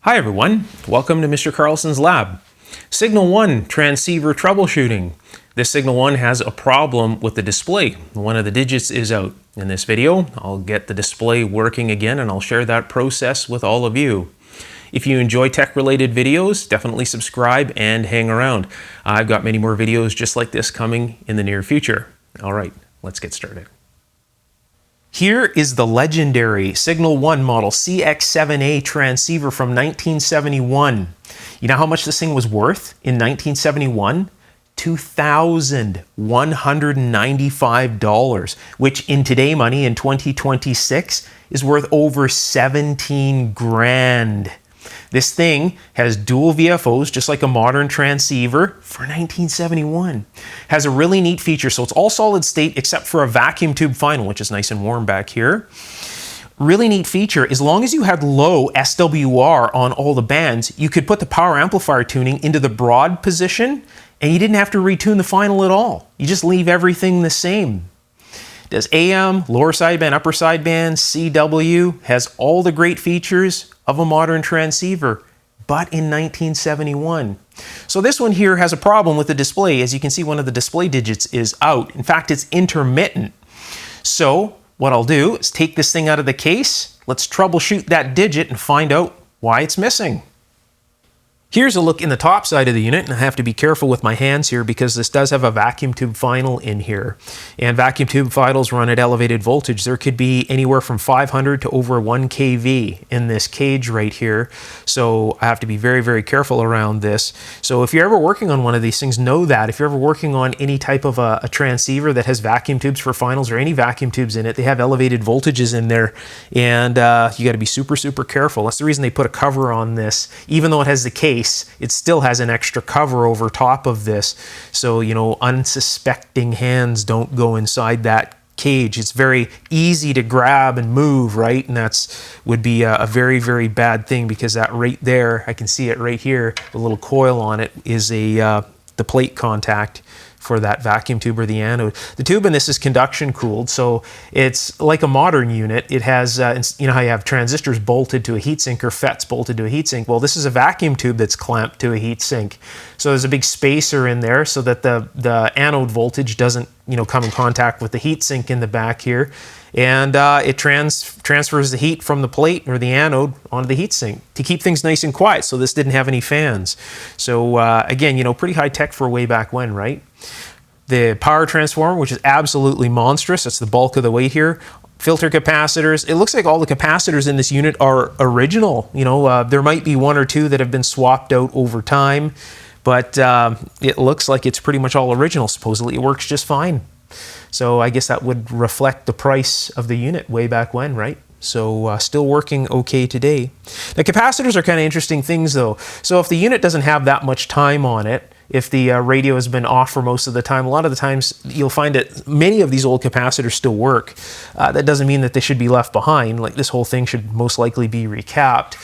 Hi everyone, welcome to Mr. Carlson's lab. Signal One Transceiver Troubleshooting. This Signal One has a problem with the display. One of the digits is out. In this video, I'll get the display working again and I'll share that process with all of you. If you enjoy tech-related videos, definitely subscribe and hang around. I've got many more videos just like this coming in the near future. All right, let's get started. Here is the legendary Signal One model CX7A transceiver from 1971. You know how much this thing was worth in 1971? $2,195, which in today money in 2026 is worth over 17 grand. This thing has dual VFOs, just like a modern transceiver for 1971. Has a really neat feature, so it's all solid state except for a vacuum tube final, which is nice and warm back here. Really neat feature, as long as you had low SWR on all the bands, you could put the power amplifier tuning into the broad position and you didn't have to retune the final at all. You just leave everything the same. Does AM, lower sideband, upper sideband, CW, has all the great features of a modern transceiver, but in 1971. So this one here has a problem with the display. As you can see, one of the display digits is out. In fact, it's intermittent. So what I'll do is take this thing out of the case. Let's troubleshoot that digit and find out why it's missing. Here's a look in the top side of the unit, and I have to be careful with my hands here because this does have a vacuum tube final in here. And vacuum tube finals run at elevated voltage. There could be anywhere from 500 to over 1 kV in this cage right here. So I have to be very, very careful around this. So if you're ever working on one of these things, know that. If you're ever working on any type of a transceiver that has vacuum tubes for finals or any vacuum tubes in it, they have elevated voltages in there. And you got to be super, super careful. That's the reason they put a cover on this. Even though it has the case, it still has an extra cover over top of this. So, you know, unsuspecting hands don't go inside that cage. It's very easy to grab and move, right? And would be a very, very bad thing because that right there, I can see it right here, the little coil on it is the plate contact for that vacuum tube or the anode. The tube in this is conduction cooled, so it's like a modern unit. It has, you know how you have transistors bolted to a heatsink or FETs bolted to a heatsink? Well, this is a vacuum tube that's clamped to a heatsink. So there's a big spacer in there so that the anode voltage doesn't, you know, come in contact with the heatsink in the back here. And it transfers the heat from the plate or the anode onto the heatsink to keep things nice and quiet. So this didn't have any fans. So again, you know, pretty high tech for way back when, right? The power transformer, which is absolutely monstrous. That's the bulk of the weight here. Filter capacitors. It looks like all the capacitors in this unit are original. You know, there might be one or two that have been swapped out over time, but it looks like it's pretty much all original. Supposedly it works just fine. So I guess that would reflect the price of the unit way back when, right? So still working okay today. The capacitors are kind of interesting things though. So if the unit doesn't have that much time on it, if the radio has been off for most of the time, a lot of the times you'll find that many of these old capacitors still work. That doesn't mean that they should be left behind. Like this whole thing should most likely be recapped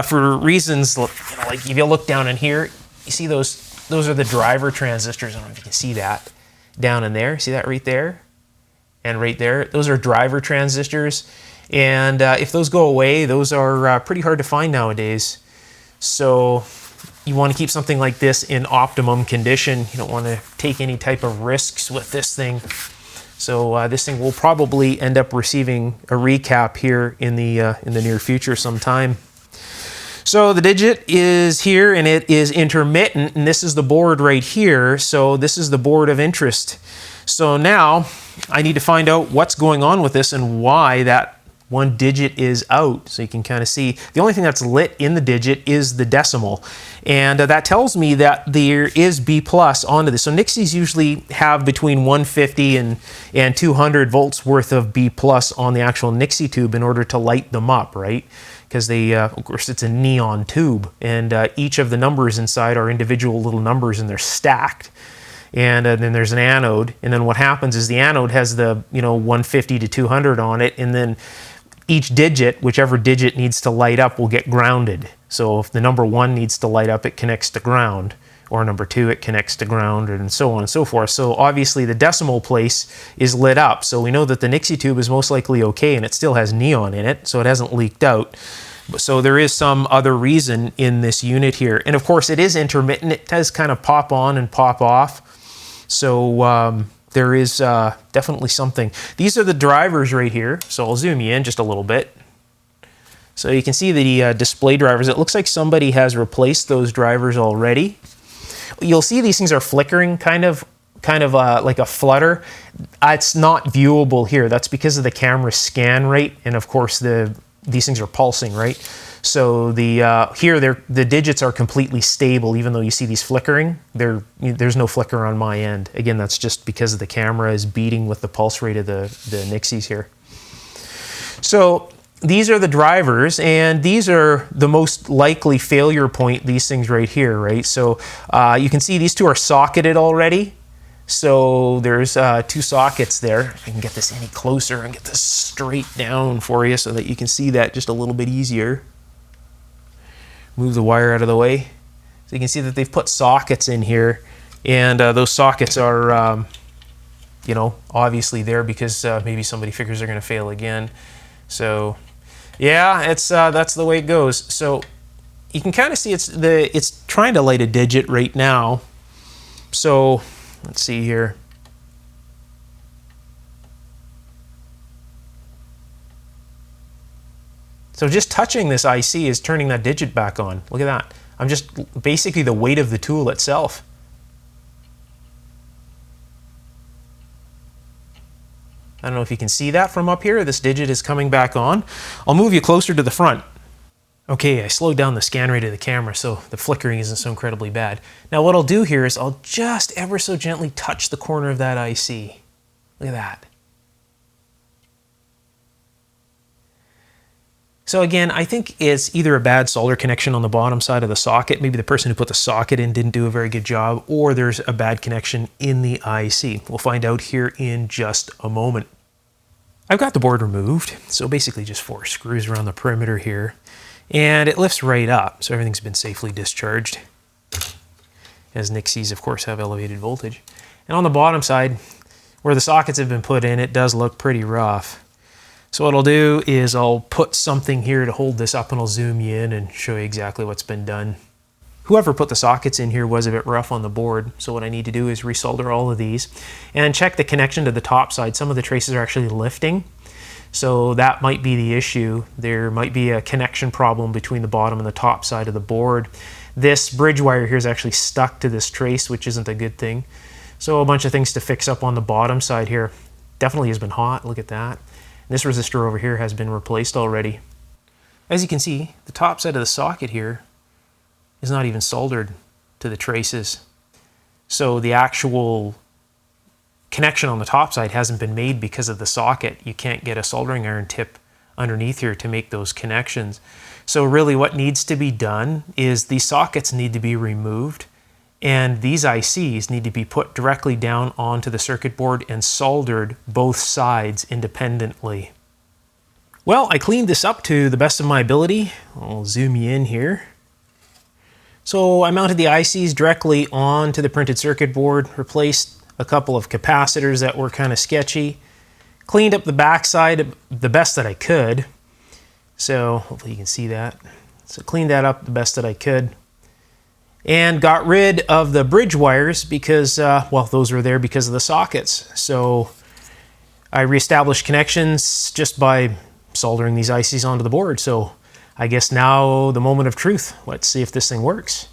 for reasons, you know, like if you look down in here, you see those are the driver transistors. I don't know if you can see that down in there. See that right there? And right there, those are driver transistors. And if those go away, those are pretty hard to find nowadays. So you want to keep something like this in optimum condition. You don't want to take any type of risks with this thing. So this thing will probably end up receiving a recap here in the near future sometime. So the digit is here and it is intermittent, and this is the board right here. So this is the board of interest. So now I need to find out what's going on with this and why that one digit is out. So you can kind of see the only thing that's lit in the digit is the decimal. And that tells me that there is B plus onto this. So Nixies usually have between 150 and 200 volts worth of B plus on the actual Nixie tube in order to light them up, right? Because they, of course, it's a neon tube, and each of the numbers inside are individual little numbers, and they're stacked. And then there's an anode, and then what happens is the anode has the 150 to 200 on it, and then each digit, whichever digit needs to light up, will get grounded. So if the number 1 needs to light up, it connects to ground. or number 2 it connects to ground, and so on and so forth. So obviously the decimal place is lit up, so we know that the Nixie tube is most likely okay, and it still has neon in it, so it hasn't leaked out. So there is some other reason in this unit here. And of course it is intermittent. It does kind of pop on and pop off. So there is definitely something. These are the drivers right here. So I'll zoom you in just a little bit. So you can see the display drivers. It looks like somebody has replaced those drivers already. You'll see these things are flickering, kind of like a flutter. It's not viewable here. That's because of the camera scan rate, and of course these things are pulsing, right? So the digits are completely stable, even though you see these flickering. There's no flicker on my end. Again, that's just because the camera is beating with the pulse rate of the Nixies here. So these are the drivers, and these are the most likely failure point, these things right here, right? So you can see these two are socketed already. So there's two sockets there. If I can get this any closer and get this straight down for you so that you can see that just a little bit easier. Move the wire out of the way. So you can see that they've put sockets in here, and those sockets are, you know, obviously there because maybe somebody figures they're going to fail again. So yeah, it's that's the way it goes. So you can kind of see it's trying to light a digit right now. So let's see here. So just touching this IC is turning that digit back on. Look at that. I'm just basically the weight of the tool itself. I don't know if you can see that from up here. This digit is coming back on. I'll move you closer to the front. Okay, I slowed down the scan rate of the camera so the flickering isn't so incredibly bad. Now what I'll do here is I'll just ever so gently touch the corner of that IC. Look at that. So again, I think it's either a bad solder connection on the bottom side of the socket, maybe the person who put the socket in didn't do a very good job, or there's a bad connection in the IC. We'll find out here in just a moment. I've got the board removed, so basically just 4 screws around the perimeter here, and it lifts right up, so everything's been safely discharged, as Nixies of course have elevated voltage. And on the bottom side, where the sockets have been put in, it does look pretty rough. So what I'll do is I'll put something here to hold this up, and I'll zoom you in and show you exactly what's been done. Whoever put the sockets in here was a bit rough on the board, so what I need to do is resolder all of these and check the connection to the top side. Some of the traces are actually lifting, so that might be the issue. There might be a connection problem between the bottom and the top side of the board. This bridge wire here is actually stuck to this trace, which isn't a good thing. So a bunch of things to fix up on the bottom side here. Definitely has been hot, look at that. This resistor over here has been replaced already. As you can see, the top side of the socket here is not even soldered to the traces. So the actual connection on the top side hasn't been made because of the socket. You can't get a soldering iron tip underneath here to make those connections. So really what needs to be done is these sockets need to be removed, and these ICs need to be put directly down onto the circuit board and soldered both sides independently. Well, I cleaned this up to the best of my ability. I'll zoom you in here. So I mounted the ICs directly onto the printed circuit board, replaced a couple of capacitors that were kind of sketchy, cleaned up the backside the best that I could. So hopefully you can see that. So cleaned that up the best that I could, and got rid of the bridge wires because, well, those were there because of the sockets. So I reestablished connections just by soldering these ICs onto the board. So I guess now the moment of truth. Let's see if this thing works.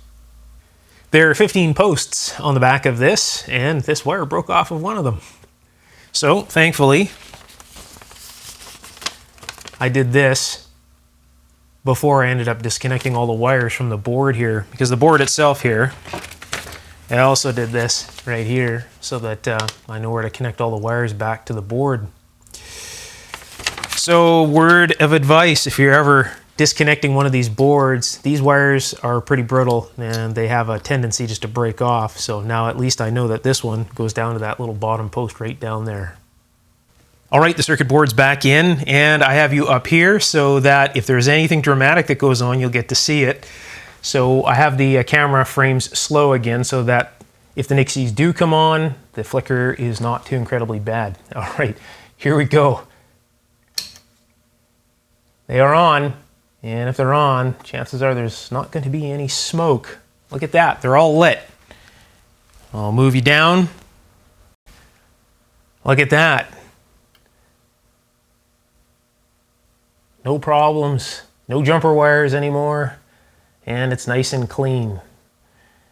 There are 15 posts on the back of this, and this wire broke off of one of them. So thankfully, I did this before I ended up disconnecting all the wires from the board here, because the board itself here, I also did this right here so that I know where to connect all the wires back to the board. So word of advice, if you're ever disconnecting one of these boards, these wires are pretty brittle and they have a tendency just to break off. So now at least I know that this one goes down to that little bottom post right down there. All right, the circuit board's back in, and I have you up here so that if there's anything dramatic that goes on, you'll get to see it. So I have the camera frames slow again so that if the Nixies do come on, the flicker is not too incredibly bad. All right, here we go. They are on, And if they're on, chances are there's not going to be any smoke. Look at that, they're all lit. I'll move you down. Look at that. No problems, no jumper wires anymore, and it's nice and clean.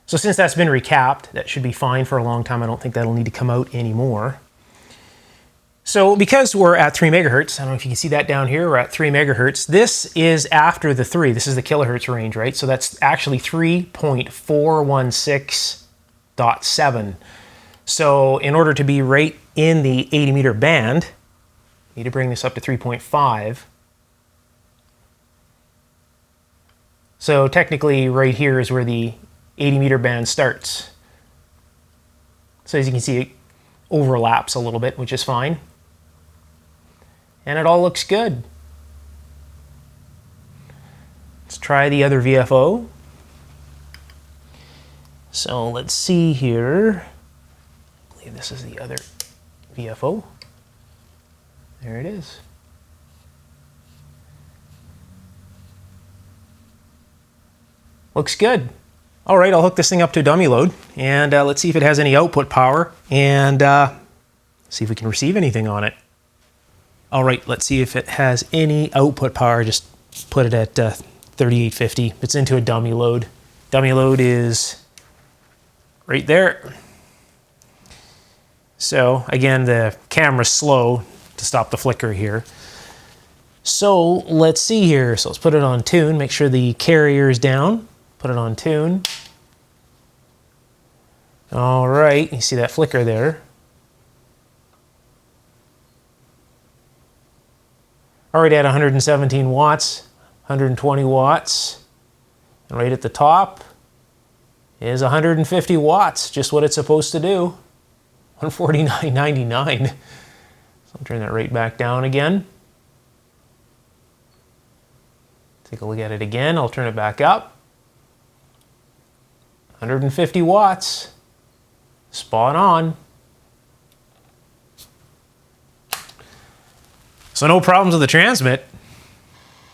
So since that's been recapped, that should be fine for a long time. I don't think that'll need to come out anymore. So because we're at 3 megahertz, I don't know if you can see that down here, we're at 3 megahertz. This is after the 3, this is the kilohertz range, right? So that's actually 3.416.7. So in order to be right in the 80 meter band, you need to bring this up to 3.5. So technically right here is where the 80 meter band starts. So as you can see, it overlaps a little bit, which is fine. And it all looks good. Let's try the other VFO. So let's see here. I believe this is the other VFO. There it is. Looks good. All right, I'll hook this thing up to a dummy load, and let's see if it has any output power, and see if we can receive anything on it. All right, let's see if it has any output power. Just put it at 3850. It's into a dummy load. Dummy load is right there. So again, the camera's slow to stop the flicker here. So let's see here. So let's put it on tune, make sure the carrier is down. Put it on tune. All right, you see that flicker there. Already at 117 watts, 120 watts. And right at the top is 150 watts, just what it's supposed to do. 149.99. So I'll turn that right back down again. Take a look at it again. I'll turn it back up. 150 watts. Spot on. So no problems with the transmit.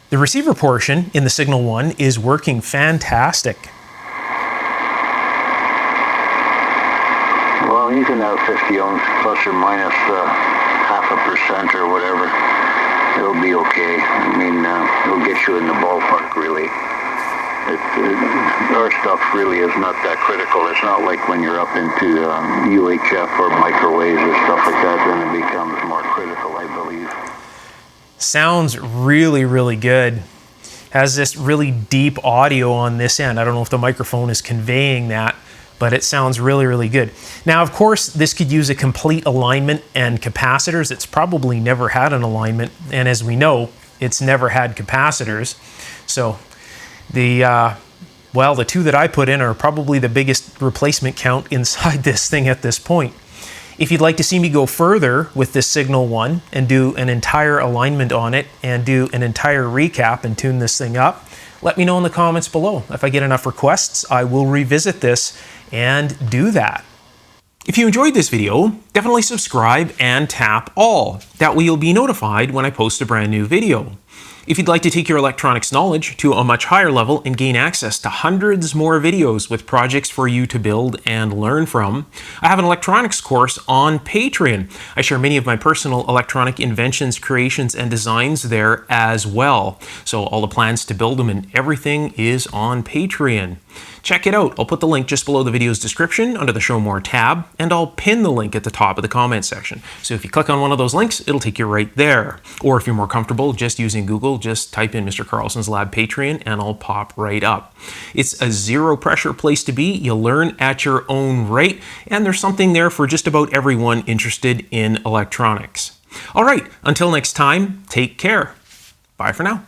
The receiver portion in the Signal One is working fantastic. Well, you can have 50 ohms plus or minus 0.5% or whatever. It'll be okay. I mean, it'll get you in the ballpark, really. Our stuff really is not that critical. It's not like when you're up into UHF or microwaves or stuff like that, then it becomes more critical, I believe. Sounds really, really good. Has this really deep audio on this end. I don't know if the microphone is conveying that, but it sounds really, really good. Now, of course, this could use a complete alignment and capacitors. It's probably never had an alignment, and as we know, it's never had capacitors. So the two that I put in are probably the biggest replacement count inside this thing at this point. If you'd like to see me go further with this Signal One and do an entire alignment on it and do an entire recap and tune this thing up, let me know in the comments below. If I get enough requests, I will revisit this and do that. If you enjoyed this video, definitely subscribe and tap all. That way you'll be notified when I post a brand new video. If you'd like to take your electronics knowledge to a much higher level and gain access to hundreds more videos with projects for you to build and learn from, I have an electronics course on Patreon. I share many of my personal electronic inventions, creations, and designs there as well. So all the plans to build them and everything is on Patreon. Check it out. I'll put the link just below the video's description under the Show More tab, and I'll pin the link at the top of the comment section. So if you click on one of those links, it'll take you right there. Or if you're more comfortable just using Google, just type in Mr. Carlson's Lab Patreon and I'll pop right up. It's a zero pressure place to be. You'll learn at your own rate, and there's something there for just about everyone interested in electronics. All right, until next time, take care. Bye for now.